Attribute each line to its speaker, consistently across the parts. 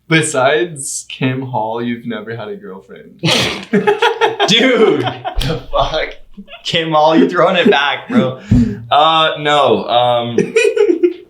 Speaker 1: Besides Kim Hall, you've never had a girlfriend.
Speaker 2: Dude, the fuck? Kim Hall, you're throwing it back, bro. No.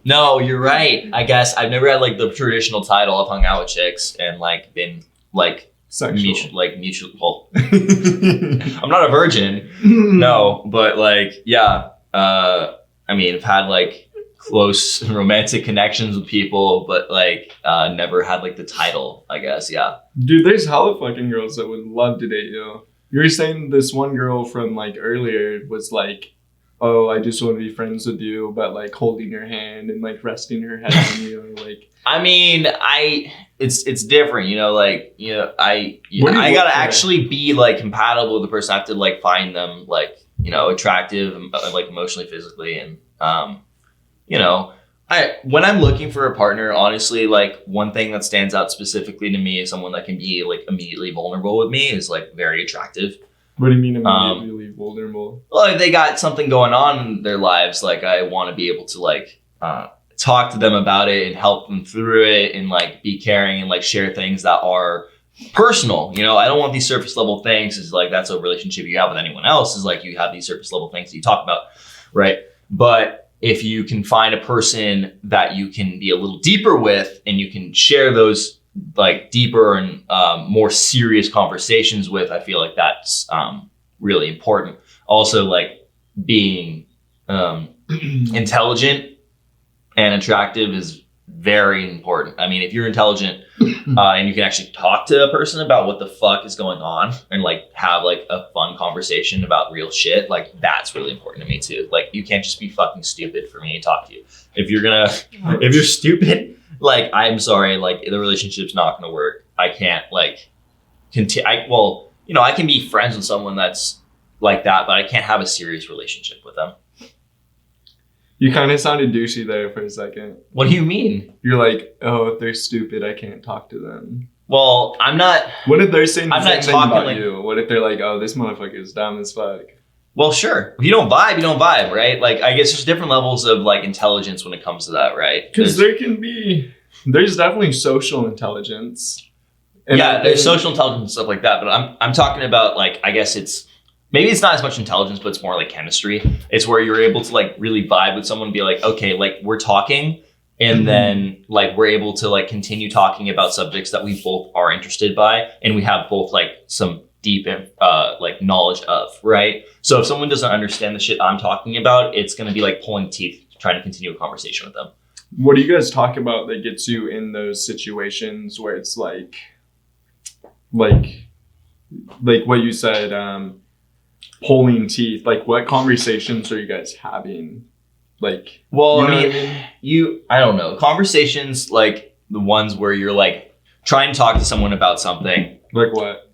Speaker 2: No, you're right. I guess I've never had like the traditional title. I've hung out with chicks and like been like mutual. Well, I'm not a virgin. No, but like, yeah. I mean, I've had like close romantic connections with people, but like never had like the title, I guess. Yeah.
Speaker 1: Dude, there's hella fucking girls that would love to date you. You were saying this one girl from like earlier was like, oh, I just want to be friends with you, but like holding your hand and like resting her head on you, like.
Speaker 2: I mean, it's different, you know. Like, you know, I gotta actually be like compatible with the person. I have to like find them like, you know, attractive, like emotionally, physically, and you know, when I'm looking for a partner, honestly, like one thing that stands out specifically to me is someone that can be like immediately vulnerable with me is like very attractive.
Speaker 1: What do you mean immediately vulnerable?
Speaker 2: Well, if they got something going on in their lives, like I want to be able to like talk to them about it and help them through it and like be caring and like share things that are personal. You know, I don't want these surface level things. Is like that's a relationship you have with anyone else. Is like you have these surface level things that you talk about, right? But if you can find a person that you can be a little deeper with and you can share those like deeper and more serious conversations with, I feel like that's really important. Also, like being intelligent and attractive is very important. I mean, if you're intelligent and you can actually talk to a person about what the fuck is going on and like have like a fun conversation about real shit, like that's really important to me too. Like you can't just be fucking stupid for me to talk to you. If you're stupid, like I'm sorry, like the relationship's not gonna work. I can't like well, you know, I can be friends with someone that's like that, but I can't have a serious relationship with them.
Speaker 1: You kind of sounded douchey there for a second.
Speaker 2: What do you mean?
Speaker 1: You're like, oh, if they're stupid, I can't talk to them.
Speaker 2: Well, I'm not.
Speaker 1: What if they're saying the same thing about
Speaker 2: like,
Speaker 1: you? What if they're like, oh, this motherfucker is dumb as fuck?
Speaker 2: Well, sure. If you don't vibe, you don't vibe, right? Like, I guess there's different levels of like intelligence when it comes to that, right?
Speaker 1: Because there's definitely social intelligence.
Speaker 2: And yeah, there's social intelligence and stuff like that. But I'm talking about like, I guess maybe it's not as much intelligence, but it's more like chemistry. It's where you're able to like really vibe with someone and be like, okay, like we're talking and then like we're able to like continue talking about subjects that we both are interested by and we have both like some deep like knowledge of, right? So if someone doesn't understand the shit I'm talking about, it's going to be like pulling teeth trying to continue a conversation with them.
Speaker 1: What do you guys talk about that gets you in those situations where it's like what you said, pulling teeth? Like what conversations are you guys having? Like,
Speaker 2: well, I don't know. Conversations like the ones where you're like trying to talk to someone about something.
Speaker 1: Like what?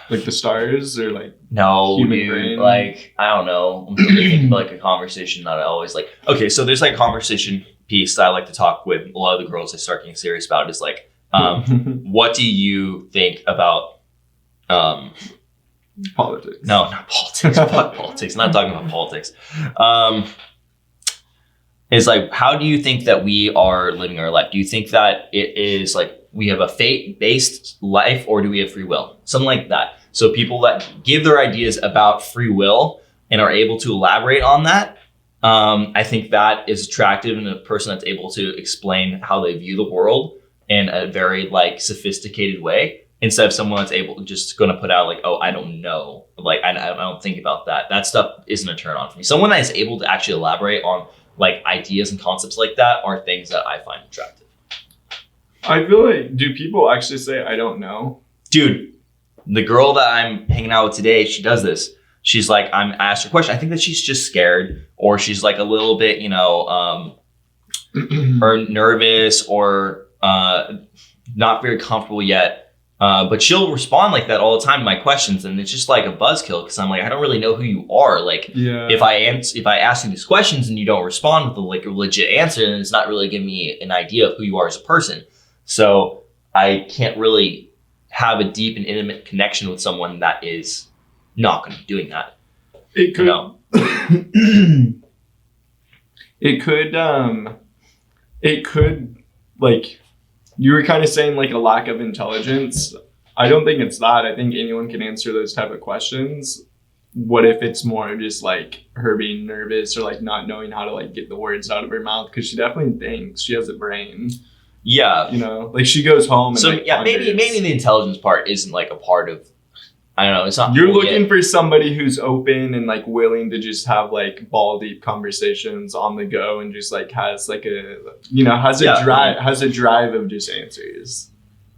Speaker 1: Like the stars or like
Speaker 2: human brain? Like, I don't know. I'm trying to think of like a conversation that I always like. Okay, so there's like conversation piece that I like to talk with a lot of the girls I start getting serious about is like, what do you think about
Speaker 1: politics?
Speaker 2: No, not politics. Fuck politics. I'm not talking about politics. It's like, how do you think that we are living our life? Do you think that it is like we have a fate-based life or do we have free will? Something like that. So people that give their ideas about free will and are able to elaborate on that, I think that is attractive in a person that's able to explain how they view the world in a very like sophisticated way. Instead of someone that's able to just going to put out like, oh, I don't know. Like, I don't think about that. That stuff isn't a turn on for me. Someone that is able to actually elaborate on like ideas and concepts like that are things that I find attractive.
Speaker 1: I feel like, do people actually say, I don't know?
Speaker 2: Dude, the girl that I'm hanging out with today, she does this. She's like, I asked her a question. I think that she's just scared or she's like a little bit, you know, or nervous or not very comfortable yet. But she'll respond like that all the time to my questions, and it's just like a buzzkill because I'm like, I don't really know who you are. Like, if I ask you these questions and you don't respond with like a legit answer, then it's not really giving me an idea of who you are as a person. So I can't really have a deep and intimate connection with someone that is not going to be doing that.
Speaker 1: It could. It could like You were kind of saying like a lack of intelligence. I don't think it's that. I think anyone can answer those type of questions. What if it's more just like her being nervous or like not knowing how to like get the words out of her mouth? Because she definitely thinks, she has a brain.
Speaker 2: Yeah.
Speaker 1: You know, like she goes home and
Speaker 2: So
Speaker 1: like,
Speaker 2: yeah, maybe the intelligence part isn't like a part of. I don't know. It's not.
Speaker 1: You're looking for somebody who's open and like willing to just have like ball deep conversations on the go and just like has like a, you know, has a drive of just answers.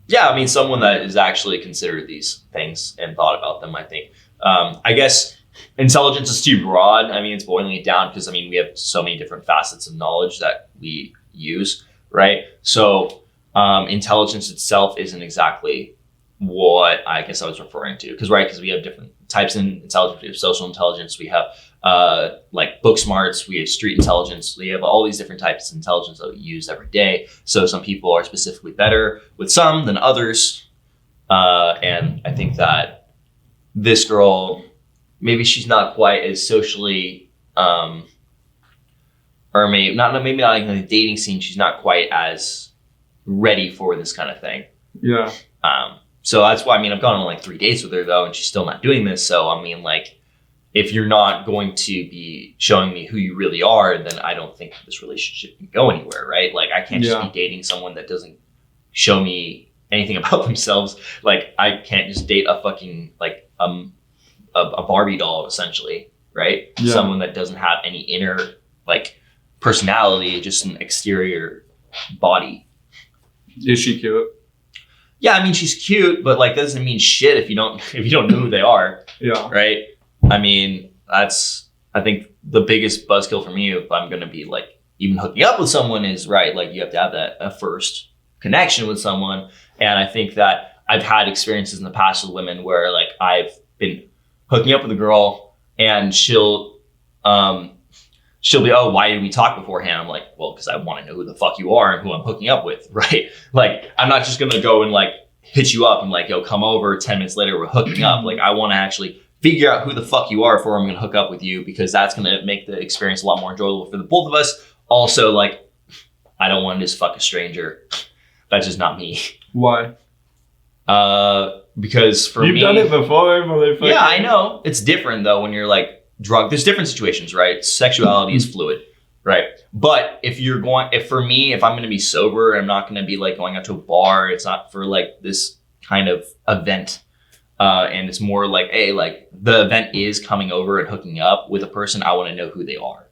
Speaker 2: Yeah, I mean, someone that has actually considered these things and thought about them. I think. I guess intelligence is too broad. I mean, it's boiling it down because I mean we have so many different facets of knowledge that we use, right? So intelligence itself isn't exactly what I guess I was referring to, because we have different types of intelligence. We have social intelligence, we have like book smarts, we have street intelligence, we have all these different types of intelligence that we use every day. So some people are specifically better with some than others, and I think that this girl, maybe she's not quite as socially or maybe not in the dating scene, she's not quite as ready for this kind of thing.
Speaker 1: Yeah.
Speaker 2: So that's why, I mean, I've gone on like 3 dates with her though, and she's still not doing this. So, I mean, like, if you're not going to be showing me who you really are, then I don't think this relationship can go anywhere, right? Like, I can't just be dating someone that doesn't show me anything about themselves. Like, I can't just date a fucking, like, a Barbie doll, essentially, right?
Speaker 1: Yeah.
Speaker 2: Someone that doesn't have any inner, like, personality, just an exterior body.
Speaker 1: Is she cute?
Speaker 2: Yeah, I mean, she's cute, but like, that doesn't mean shit if you don't know who they are.
Speaker 1: Yeah.
Speaker 2: Right. I mean, that's, I think the biggest buzzkill for me if I'm going to be like even hooking up with someone is, right, like you have to have a first connection with someone. And I think that I've had experiences in the past with women where like I've been hooking up with a girl and she'll be, oh, why did we talk beforehand? I'm like, well, because I want to know who the fuck you are and who I'm hooking up with, right? Like, I'm not just going to go and like hit you up and like, yo, come over 10 minutes later, we're hooking up. Like, I want to actually figure out who the fuck you are before I'm going to hook up with you, because that's going to make the experience a lot more enjoyable for the both of us. Also, like, I don't want to just fuck a stranger. That's just not me.
Speaker 1: Why?
Speaker 2: Because for me...
Speaker 1: You've done it before, motherfucker.
Speaker 2: Yeah, I know. It's different though when you're like, drunk. There's different situations, right? Sexuality is fluid, right? But if I'm going to be sober, I'm not going to be like going out to a bar. It's not for like this kind of event. And it's more like, hey, like the event is coming over and hooking up with a person. I want to know who they are.